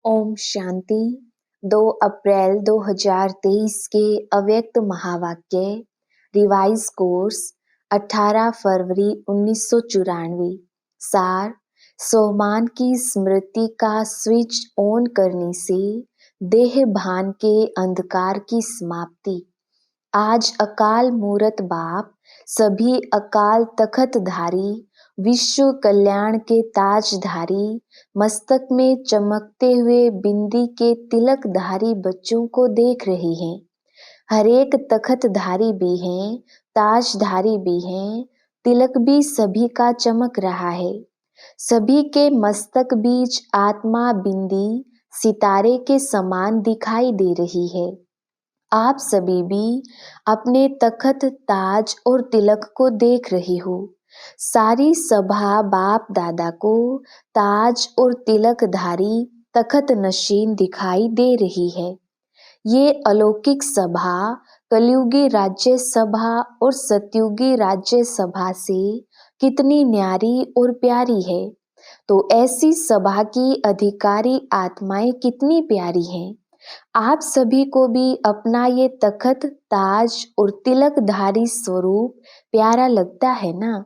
ओम शांति। 2 अप्रैल 2023 के अव्यक्त महावाक्य रिवाइज कोर्स 18 फरवरी 1994। सार, सोमान की स्मृति का स्विच ऑन करने से देह भान के अंधकार की समाप्ति। आज अकाल मूरत बाप सभी अकाल तख्तधारी विश्व कल्याण के ताजधारी मस्तक में चमकते हुए बिंदी के तिलकधारी बच्चों को देख रहे हैं। हर एक तख्तधारी भी हैं, ताजधारी भी हैं, तिलक भी सभी का चमक रहा है। सभी के मस्तक बीच आत्मा बिंदी सितारे के समान दिखाई दे रही है। आप सभी भी अपने तख्त, ताज और तिलक को देख रहे हो। सारी सभा बाप दादा को ताज और तिलकधारी तख्त नशीन दिखाई दे रही है। ये अलौकिक सभा कलयुगी राज्य सभा और सतयुगी राज्य सभा से कितनी न्यारी और प्यारी है। तो ऐसी सभा की अधिकारी आत्माएं कितनी प्यारी हैं। आप सभी को भी अपना ये तख्त, ताज और तिलकधारी स्वरूप प्यारा लगता है ना।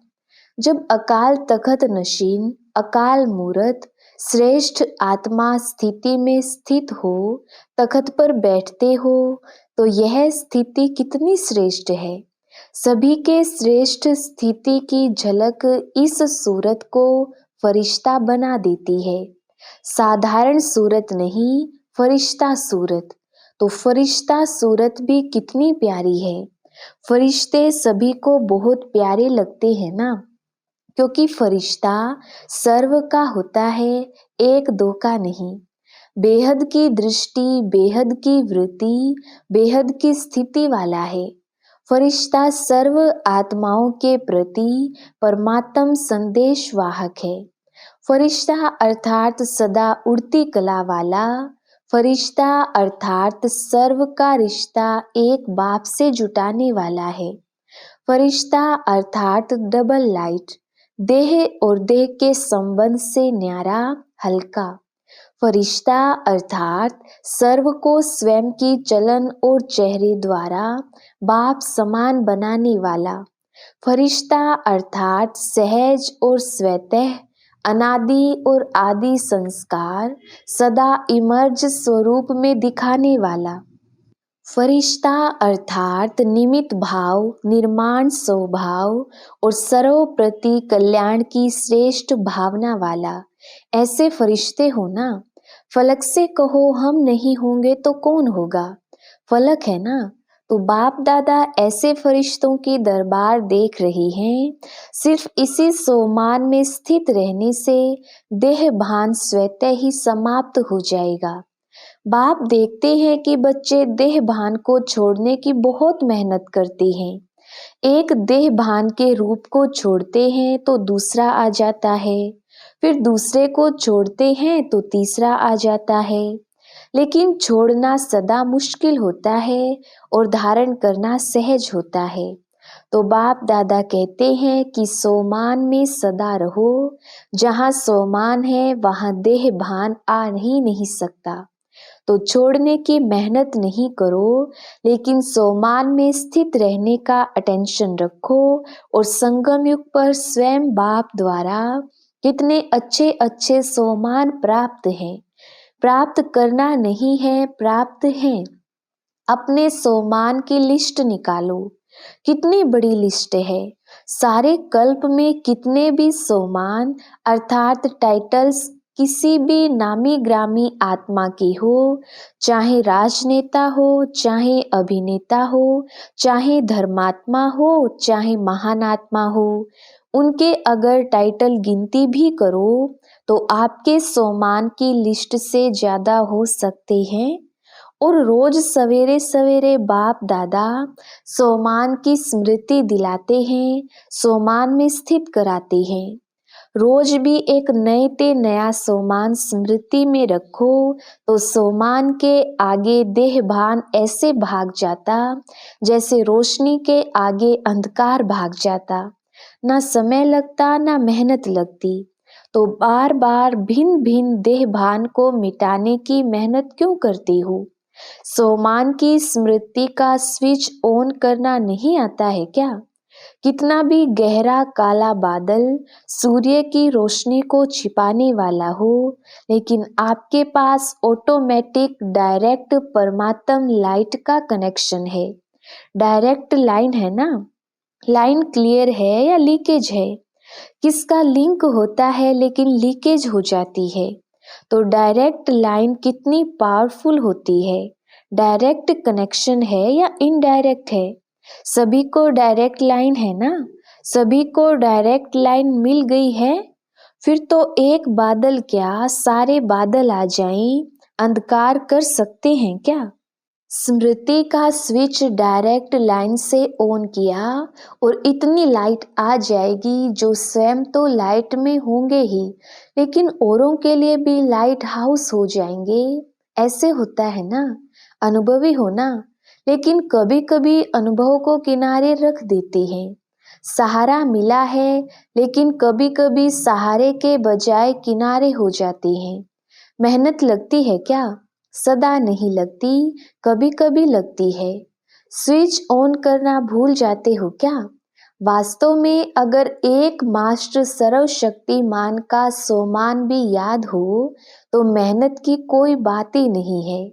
जब अकाल तख्त नशीन, अकाल मूरत श्रेष्ठ आत्मा स्थिति में स्थित हो, तख्त पर बैठते हो, तो यह स्थिति कितनी श्रेष्ठ है। सभी के श्रेष्ठ स्थिति की झलक इस सूरत को फरिश्ता बना देती है। साधारण सूरत नहीं, फरिश्ता सूरत। तो फरिश्ता सूरत भी कितनी प्यारी है। फरिश्ते सभी को बहुत प्यारे लगते हैं ना, क्योंकि फरिश्ता सर्व का होता है, एक दो का नहीं। बेहद की दृष्टि, बेहद की वृत्ति, बेहद की स्थिति वाला है। फरिश्ता सर्व आत्माओं के प्रति परमात्म संदेश वाहक है। फरिश्ता अर्थात सदा उड़ती कला वाला। फरिश्ता अर्थात सर्व का रिश्ता एक बाप से जुटाने वाला है। फरिश्ता अर्थात डबल लाइट, देह और देह के संबंध से न्यारा, हल्का। फरिश्ता अर्थात सर्व को स्वयं की चलन और चेहरे द्वारा बाप समान बनाने वाला। फरिश्ता अर्थात सहज और स्वतः अनादि और आदि संस्कार सदा इमर्ज स्वरूप में दिखाने वाला। फरिश्ता अर्थात निमित्त भाव, निर्माण स्वभाव और सर्व प्रति कल्याण की श्रेष्ठ भावना वाला। ऐसे फरिश्ते हो ना। फलक से कहो हम नहीं होंगे तो कौन होगा। फलक है ना। तो बाप दादा ऐसे फरिश्तों की दरबार देख रही हैं। सिर्फ इसी सोमान में स्थित रहने से देह भान स्वतः ही समाप्त हो जाएगा। बाप देखते हैं कि बच्चे देह भान को छोड़ने की बहुत मेहनत करते हैं। एक देह भान के रूप को छोड़ते हैं तो दूसरा आ जाता है, फिर दूसरे को छोड़ते हैं तो तीसरा आ जाता है। लेकिन छोड़ना सदा मुश्किल होता है और धारण करना सहज होता है। तो बाप दादा कहते हैं कि सोमान में सदा रहो। जहाँ सोमान है वहाँ देह भान आ ही नहीं सकता। तो छोड़ने की मेहनत नहीं करो, लेकिन सोमान में स्थित रहने का अटेंशन रखो। और संगम युग पर स्वयं बाप द्वारा कितने अच्छे अच्छे सोमान प्राप्त हैं। प्राप्त करना नहीं है, प्राप्त हैं। अपने सोमान की लिस्ट निकालो। कितनी बड़ी लिस्ट है। सारे कल्प में कितने भी सोमान अर्थात टाइटल्स किसी भी नामी ग्रामी आत्मा की हो, चाहे राजनेता हो, चाहे अभिनेता हो, चाहे धर्मात्मा हो, चाहे महान आत्मा हो, उनके अगर टाइटल गिनती भी करो तो आपके सोमान की लिस्ट से ज्यादा हो सकते हैं। और रोज सवेरे सवेरे बाप दादा सोमान की स्मृति दिलाते हैं, सोमान में स्थित कराते हैं। रोज भी एक नए ते नया सोमान स्मृति में रखो तो सोमान के आगे देह भान ऐसे भाग जाता जैसे रोशनी के आगे अंधकार भाग जाता। ना समय लगता, ना मेहनत लगती। तो बार बार भिन्न भिन्न देह भान को मिटाने की मेहनत क्यों करती हो? सोमान की स्मृति का स्विच ऑन करना नहीं आता है क्या? कितना भी गहरा काला बादल सूर्य की रोशनी को छिपाने वाला हो, लेकिन आपके पास ऑटोमेटिक डायरेक्ट परमात्म लाइट का कनेक्शन है। डायरेक्ट लाइन है ना? लाइन क्लियर है या लीकेज है? किसका लिंक होता है लेकिन लीकेज हो जाती है? तो डायरेक्ट लाइन कितनी पावरफुल होती है? डायरेक्ट कनेक्शन है या इनडायरेक्ट है? सभी को डायरेक्ट लाइन है ना? सभी को डायरेक्ट लाइन मिल गई है? फिर तो एक बादल क्या सारे बादल आ जाएं, अंधकार कर सकते हैं क्या? स्मृति का स्विच डायरेक्ट लाइन से ऑन किया और इतनी लाइट आ जाएगी जो स्वयं तो लाइट में होंगे ही, लेकिन औरों के लिए भी लाइट हाउस हो जाएंगे। ऐसे होता है ना? अनुभवी हो ना? लेकिन कभी कभी अनुभव को किनारे रख देते हैं। सहारा मिला है, लेकिन कभी कभी सहारे के बजाय किनारे हो जाते हैं। मेहनत लगती है क्या? सदा नहीं लगती, कभी कभी लगती है। स्विच ऑन करना भूल जाते हो क्या? वास्तव में अगर एक मास्टर सर्वशक्तिमान का सोमान भी याद हो तो मेहनत की कोई बात ही नहीं है।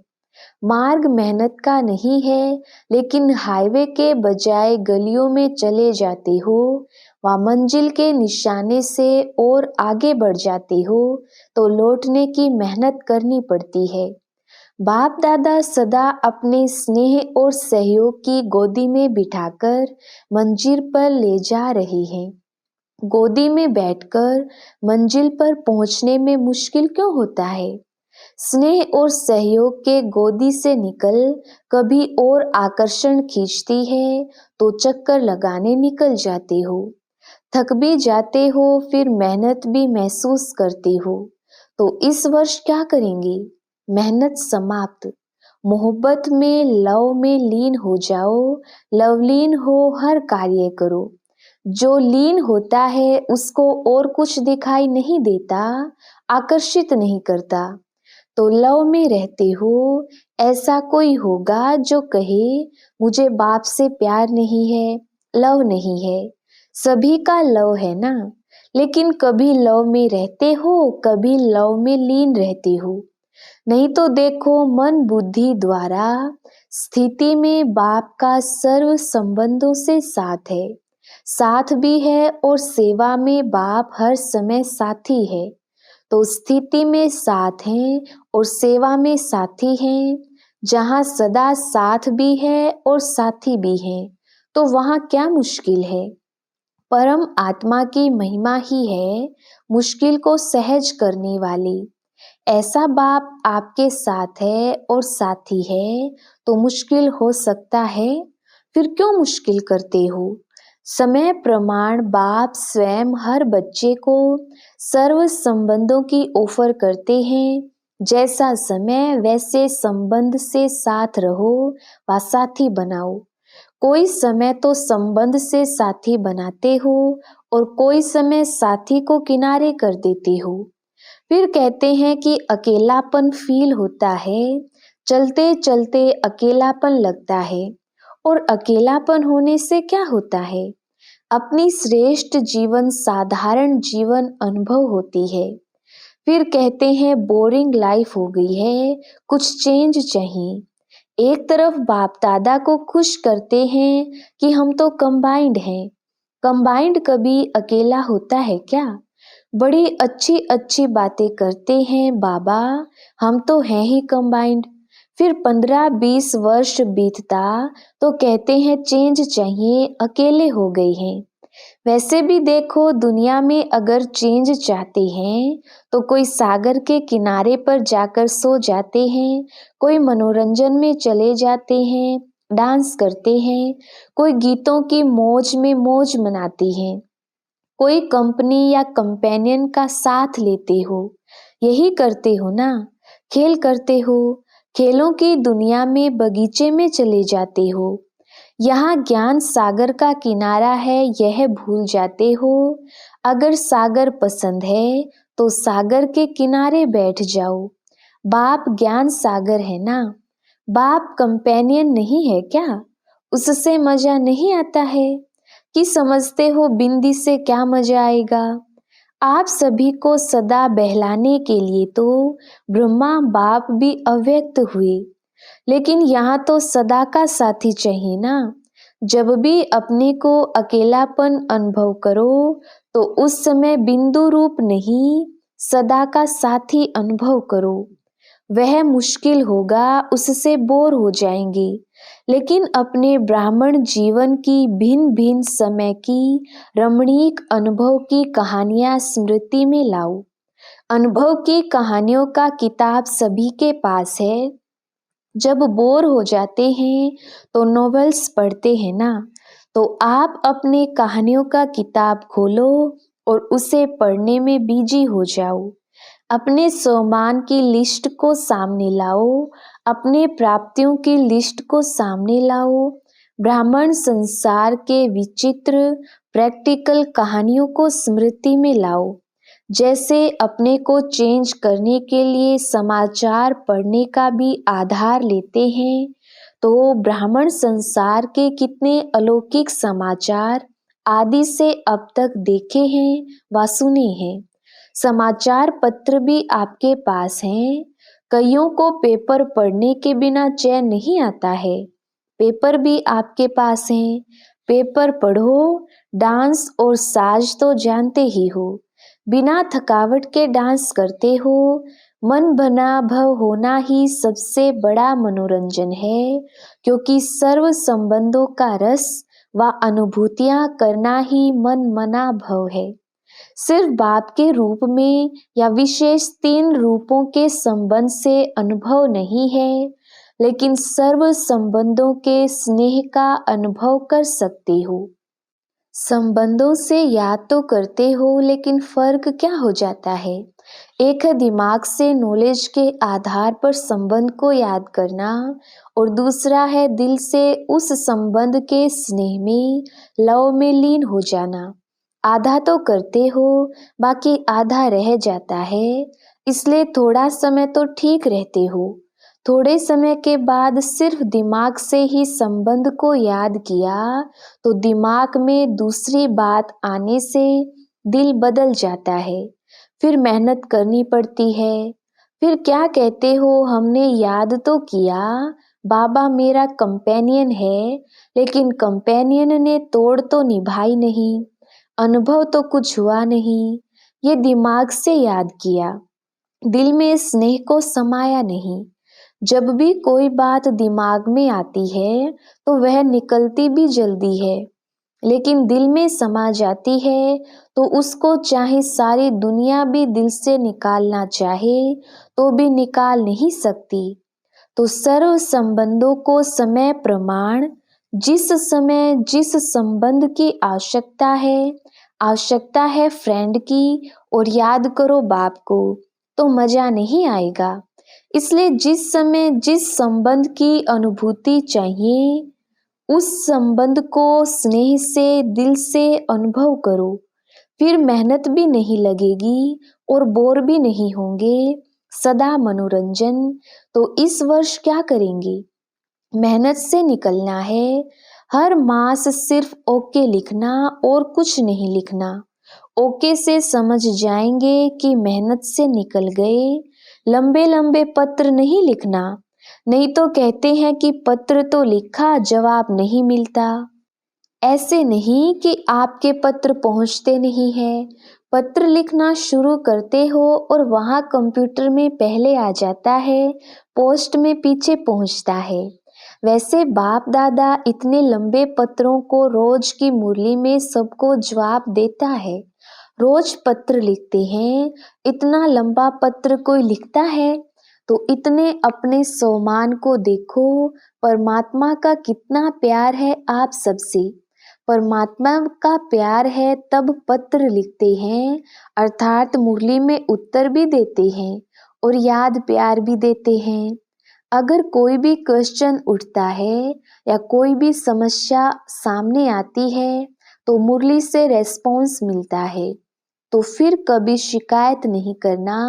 मार्ग मेहनत का नहीं है, लेकिन हाईवे के बजाय गलियों में चले जाते हो, वहाँ मंजिल के निशाने से और आगे बढ़ जाते हो तो लौटने की मेहनत करनी पड़ती है। बाप दादा सदा अपने स्नेह और सहयोग की गोदी में बिठाकर मंजिल पर ले जा रहे हैं। गोदी में बैठकर मंजिल पर पहुंचने में मुश्किल क्यों होता है? स्नेह और सहयोग के गोदी से निकल कभी और आकर्षण खींचती है तो चक्कर लगाने निकल जाते हो। थक भी जाते हो, फिर मेहनत भी महसूस करते हो। तो इस वर्ष क्या करेंगे? मेहनत समाप्त। मोहब्बत में लव में लीन हो जाओ। लवलीन हो हर कार्य करो। जो लीन होता है उसको और कुछ दिखाई नहीं देता, आकर्षित नहीं करता। तो लव में रहते हो, ऐसा कोई होगा जो कहे मुझे बाप से प्यार नहीं है, लव नहीं है। सभी का लव है ना, लेकिन कभी लव में रहते हो, कभी लव में लीन रहते हो। नहीं तो देखो, मन बुद्धि द्वारा स्थिति में बाप का सर्व संबंधों से साथ है, साथ भी है, और सेवा में बाप हर समय साथी है। तो स्थिति में साथ हैं और सेवा में साथी हैं। जहाँ सदा साथ भी है और साथी भी हैं, तो वहाँ क्या मुश्किल है? परम आत्मा की महिमा ही है मुश्किल को सहज करने वाली। ऐसा बाप आपके साथ है और साथी है तो मुश्किल हो सकता है। फिर क्यों मुश्किल करते हो? समय प्रमाण बाप स्वयं हर बच्चे को सर्व संबंधों की ऑफर करते हैं। जैसा समय वैसे संबंध से साथ रहो व साथी बनाओ। कोई समय तो संबंध से साथी बनाते हो और कोई समय साथी को किनारे कर देते हो। फिर कहते हैं कि अकेलापन फील होता है, चलते चलते अकेलापन लगता है। और अकेलापन होने से क्या होता है? अपनी श्रेष्ठ जीवन साधारण जीवन अनुभव होती है। फिर कहते हैं बोरिंग लाइफ हो गई है, कुछ चेंज चाहिए। एक तरफ बाप दादा को खुश करते हैं कि हम तो कंबाइंड हैं। कंबाइंड कभी अकेला होता है क्या? बड़ी अच्छी अच्छी बातें करते हैं बाबा, हम तो हैं ही कंबाइंड। फिर 15-20 वर्ष बीतता तो कहते हैं चेंज चाहिए, अकेले हो गए हैं। वैसे भी देखो, दुनिया में अगर चेंज चाहते हैं तो कोई सागर के किनारे पर जाकर सो जाते हैं, कोई मनोरंजन में चले जाते हैं, डांस करते हैं, कोई गीतों की मौज में मौज मनाती हैं, कोई कंपनी या कंपेनियन का साथ लेते हो। यही करते हो ना? खेल करते हो, खेलों की दुनिया में बगीचे में चले जाते हो। यहाँ ज्ञान सागर का किनारा है, यह भूल जाते हो। अगर सागर पसंद है तो सागर के किनारे बैठ जाओ। बाप ज्ञान सागर है ना। बाप कंपेनियन नहीं है क्या? उससे मजा नहीं आता है कि समझते हो बिंदी से क्या मजा आएगा। आप सभी को सदा बहलाने के लिए तो ब्रह्मा बाप भी अव्यक्त हुए, लेकिन यहाँ तो सदा का साथी चाहिए ना। जब भी अपने को अकेलापन अनुभव करो तो उस समय बिंदु रूप नहीं, सदा का साथी अनुभव करो। वह मुश्किल होगा, उससे बोर हो जाएंगे, लेकिन अपने ब्राह्मण जीवन की भिन्न भिन्न समय की रमणीक अनुभव की कहानियां स्मृति में लाओ। अनुभव की कहानियों का किताब सभी के पास है। जब बोर हो जाते हैं तो नॉवेल्स पढ़ते हैं ना। तो आप अपने कहानियों का किताब खोलो और उसे पढ़ने में बिजी हो जाओ। अपने सम्मान की लिस्ट को सामने लाओ, अपने प्राप्तियों की लिस्ट को सामने लाओ। ब्राह्मण संसार के विचित्र प्रैक्टिकल कहानियों को स्मृति में लाओ। जैसे अपने को चेंज करने के लिए समाचार पढ़ने का भी आधार लेते हैं, तो ब्राह्मण संसार के कितने अलौकिक समाचार आदि से अब तक देखे हैं व सुने हैं। समाचार पत्र भी आपके पास हैं। कईयों को पेपर पढ़ने के बिना चैन नहीं आता है। पेपर भी आपके पास हैं। पेपर पढ़ो। डांस और साज तो जानते ही हो। बिना थकावट के डांस करते हो। मन बना भव होना ही सबसे बड़ा मनोरंजन है, क्योंकि सर्व संबंधों का रस व अनुभूतियां करना ही मन मना भव है। सिर्फ बाप के रूप में या विशेष 3 रूपों के संबंध से अनुभव नहीं है, लेकिन सर्व संबंधों के स्नेह का अनुभव कर सकते हो। संबंधों से याद तो करते हो, लेकिन फर्क क्या हो जाता है? एक है दिमाग से नॉलेज के आधार पर संबंध को याद करना, और दूसरा है दिल से उस संबंध के स्नेह में लव में लीन हो जाना। आधा तो करते हो, बाकी आधा रह जाता है। इसलिए थोड़ा समय तो ठीक रहते हो। थोड़े समय के बाद सिर्फ दिमाग से ही संबंध को याद किया तो दिमाग में दूसरी बात आने से दिल बदल जाता है। फिर मेहनत करनी पड़ती है। फिर क्या कहते हो, हमने याद तो किया, बाबा मेरा कंपेनियन है, लेकिन कंपेनियन ने तोड़ तो निभाई नहीं, अनुभव तो कुछ हुआ नहीं। ये दिमाग से याद किया, दिल में स्नेह को समाया नहीं। जब भी कोई बात दिमाग में आती है तो वह निकलती भी जल्दी है, लेकिन दिल में समा जाती है तो उसको चाहे सारी दुनिया भी दिल से निकालना चाहे तो भी निकाल नहीं सकती। तो सर्व संबंधों को समय प्रमाण, जिस समय जिस संबंध की आवश्यकता है फ्रेंड की, और याद करो बाप को, तो मजा नहीं आएगा। इसलिए जिस समय जिस संबंध की अनुभूति चाहिए, उस संबंध को स्नेह से दिल से अनुभव करो। फिर मेहनत भी नहीं लगेगी और बोर भी नहीं होंगे, सदा मनोरंजन। तो इस वर्ष क्या करेंगे? मेहनत से निकलना है। हर मास सिर्फ ओके लिखना और कुछ नहीं लिखना। ओके से समझ जाएंगे कि मेहनत से निकल गए। लंबे लंबे पत्र नहीं लिखना, नहीं तो कहते हैं कि पत्र तो लिखा, जवाब नहीं मिलता। ऐसे नहीं कि आपके पत्र पहुंचते नहीं है। पत्र लिखना शुरू करते हो और वहां कंप्यूटर में पहले आ जाता है, पोस्ट में पीछे पहुंचता है। वैसे बाप दादा इतने लंबे पत्रों को रोज की मुरली में सबको जवाब देता है। रोज पत्र लिखते हैं। इतना लंबा पत्र कोई लिखता है? तो इतने अपने सम्मान को देखो। परमात्मा का कितना प्यार है आप सबसे। परमात्मा का प्यार है तब पत्र लिखते हैं, अर्थात मुरली में उत्तर भी देते हैं और याद प्यार भी देते हैं। अगर कोई भी क्वेश्चन उठता है या कोई भी समस्या सामने आती है तो मुरली से रेस्पॉन्स मिलता है। तो फिर कभी शिकायत नहीं करना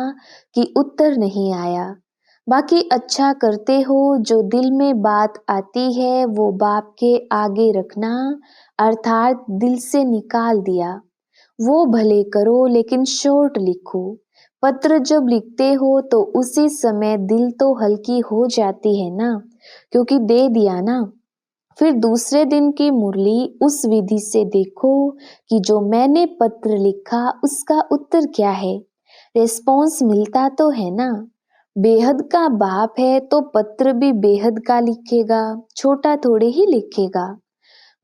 कि उत्तर नहीं आया। बाकी अच्छा करते हो, जो दिल में बात आती है वो बाप के आगे रखना, अर्थात दिल से निकाल दिया। वो भले करो लेकिन शॉर्ट लिखो। पत्र जब लिखते हो तो उसी समय दिल तो हल्की हो जाती है ना, क्योंकि दे दिया ना। फिर दूसरे दिन की मुरली उस विधि से देखो कि जो मैंने पत्र लिखा उसका उत्तर क्या है। रिस्पॉन्स मिलता तो है ना। बेहद का बाप है तो पत्र भी बेहद का लिखेगा, छोटा थोड़े ही लिखेगा।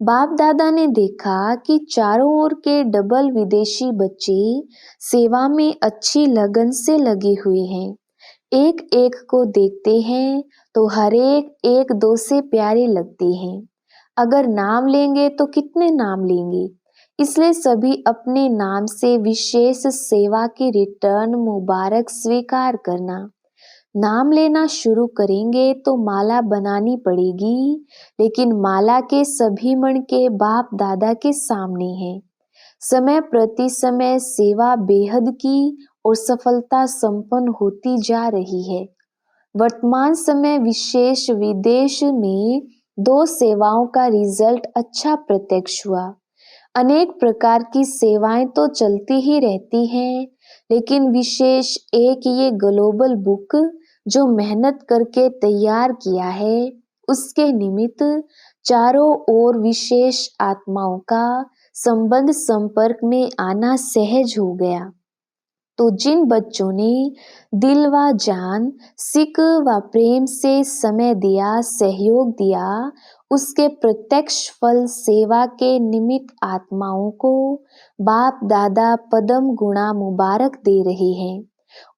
बाप दादा ने देखा कि चारों ओर के डबल विदेशी बच्चे सेवा में अच्छी लगन से लगे हुए हैं। एक एक को देखते हैं तो हर एक एक दो से प्यारे लगते हैं। अगर नाम लेंगे तो कितने नाम लेंगे, इसलिए सभी अपने नाम से विशेष सेवा की रिटर्न मुबारक स्वीकार करना। नाम लेना शुरू करेंगे तो माला बनानी पड़ेगी, लेकिन माला के सभी मण के बाप दादा के सामने है। समय प्रति समय सेवा बेहद की और सफलता संपन्न होती जा रही है। वर्तमान समय विशेष विदेश में 2 सेवाओं का रिजल्ट अच्छा प्रत्यक्ष हुआ। अनेक प्रकार की सेवाएं तो चलती ही रहती हैं, लेकिन विशेष एक ये ग्लोबल बुक जो मेहनत करके तैयार किया है, उसके निमित्त चारों ओर विशेष आत्माओं का संबंध संपर्क में आना सहज हो गया। तो जिन बच्चों ने दिल व जान, सिक व प्रेम से समय दिया, सहयोग दिया, उसके प्रत्यक्ष फल सेवा के निमित्त आत्माओं को बाप दादा पदम गुणा मुबारक दे रहे हैं।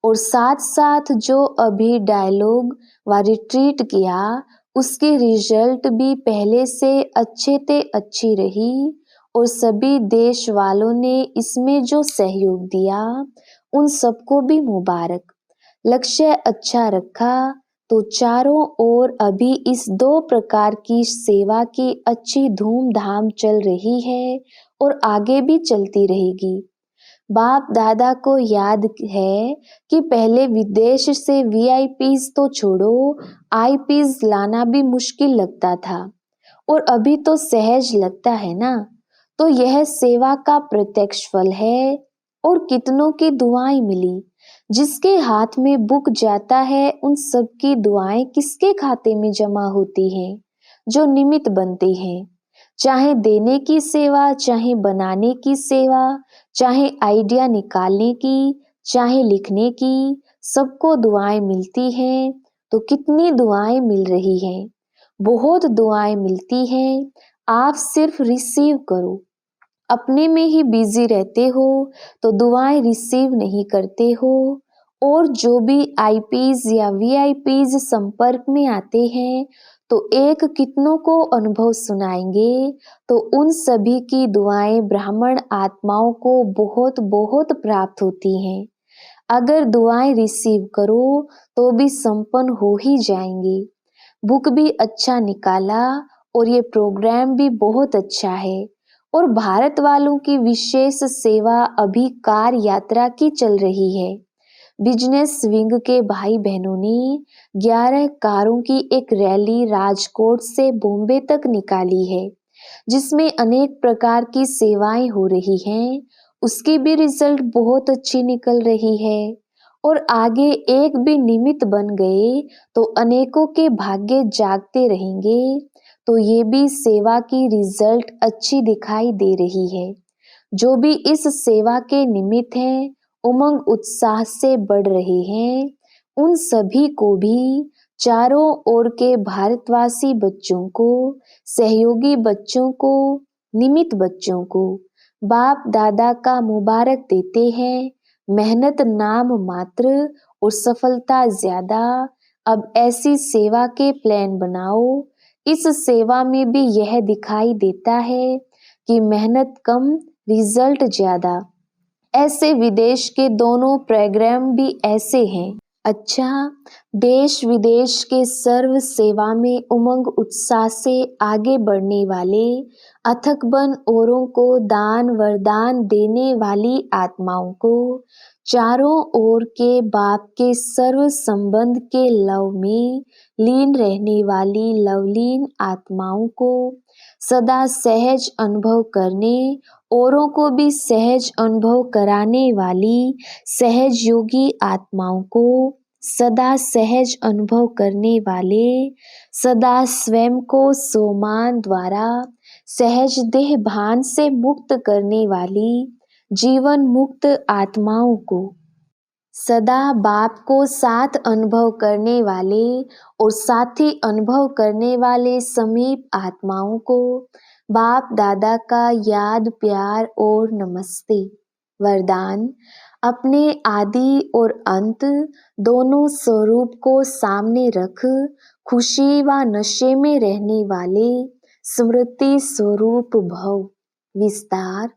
और साथ साथ जो अभी डायलॉग व रिट्रीट किया, उसकी रिजल्ट भी पहले से अच्छी रही। और सभी देश वालों ने इसमें जो सहयोग दिया, उन सबको भी मुबारक। लक्ष्य अच्छा रखा तो चारों ओर अभी इस 2 प्रकार की सेवा की अच्छी धूमधाम चल रही है और आगे भी चलती रहेगी। बाप दादा को याद है कि पहले विदेश से वीआईपीज तो छोड़ो, आईपीज लाना भी मुश्किल लगता था, और अभी तो सहज लगता है ना। तो यह सेवा का प्रत्यक्ष फल है। और कितनों की दुआएं मिली। जिसके हाथ में बुक जाता है, उन सब की दुआएं किसके खाते में जमा होती हैं? जो निमित्त बनते हैं। चाहे देने की सेवा, चाहे बनाने की सेवा, चाहे आइडिया निकालने की, चाहे लिखने की, सबको दुआएं मिलती हैं। तो कितनी दुआएं मिल रही हैं? बहुत दुआएं मिलती हैं। आप सिर्फ रिसीव करो। अपने में ही बिजी रहते हो तो दुआएं रिसीव नहीं करते हो। और जो भी आईपीज या वीआईपीज संपर्क में आते हैं, तो एक कितनों को अनुभव सुनाएंगे, तो उन सभी की दुआएं ब्राह्मण आत्माओं को बहुत बहुत प्राप्त होती हैं। अगर दुआएं रिसीव करो तो भी संपन्न हो ही जाएंगी। बुक भी अच्छा निकाला और ये प्रोग्राम भी बहुत अच्छा है। और भारत वालों की विशेष सेवा अभी कार यात्रा की चल रही है। बिजनेस विंग के भाई बहनों ने 11 कारों की एक रैली राजकोट से बॉम्बे तक निकाली है, जिसमें अनेक प्रकार की सेवाएं हो रही हैं। उसकी भी रिजल्ट बहुत अच्छी निकल रही है। और आगे एक भी निमित्त बन गए तो अनेकों के भाग्य जागते रहेंगे। तो ये भी सेवा की रिजल्ट अच्छी दिखाई दे रही है। जो भी इस सेवा के निमित्त हैं, उमंग उत्साह से बढ़ रहे हैं, उन सभी को भी, चारों ओर के भारतवासी बच्चों को, सहयोगी बच्चों को, निमित्त बच्चों को बाप दादा का मुबारक देते हैं। मेहनत नाम मात्र और सफलता ज्यादा। अब ऐसी सेवा के प्लान बनाओ। इस सेवा में भी यह दिखाई देता है कि मेहनत कम, रिजल्ट ज्यादा। ऐसे विदेश के दोनों प्रोग्राम भी ऐसे हैं। अच्छा, देश विदेश के सर्व सेवा में उमंग उत्साह से आगे बढ़ने वाले अथक बन औरों को दान वरदान देने वाली आत्माओं को, चारों ओर के बाप के सर्व संबंध के लव में लीन रहने वाली लवलीन आत्माओं को, सदा सहज अनुभव करने औरों को भी सहज अनुभव कराने वाली सहज योगी आत्माओं को, सदा सहज अनुभव करने वाले, सदा स्वयं को सोमान द्वारा सहज देह भान से मुक्त करने वाली जीवन मुक्त आत्माओं को, सदा बाप को साथ अनुभव करने वाले और साथी अनुभव करने वाले समीप आत्माओं को बाप दादा का याद प्यार और नमस्ते। वरदान, अपने आदि और अंत दोनों स्वरूप को सामने रख खुशी व नशे में रहने वाले स्मृति स्वरूप भव। विस्तार,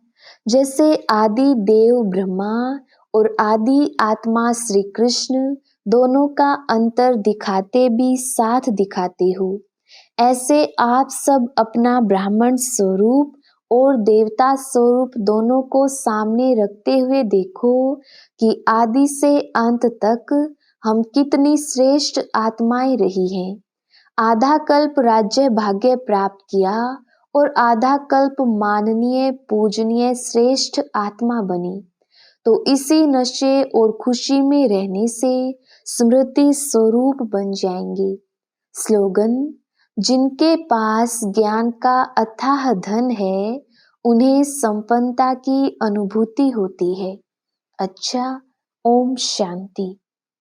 जैसे आदि देव ब्रह्मा और आदि आत्मा श्री कृष्ण दोनों का अंतर दिखाते भी साथ दिखाते हो, ऐसे आप सब अपना ब्राह्मण स्वरूप और देवता स्वरूप दोनों को सामने रखते हुए देखो कि आदि से अंत तक हम कितनी श्रेष्ठ आत्माएं रही हैं। आधा कल्प राज्य भाग्य प्राप्त किया और आधा कल्प माननीय पूजनीय श्रेष्ठ आत्मा बनी, तो इसी नशे और खुशी में रहने से स्मृति स्वरूप बन जाएंगे। स्लोगन, जिनके पास ज्ञान का अथाह धन है उन्हें संपन्नता की अनुभूति होती है। अच्छा, ओम शांति।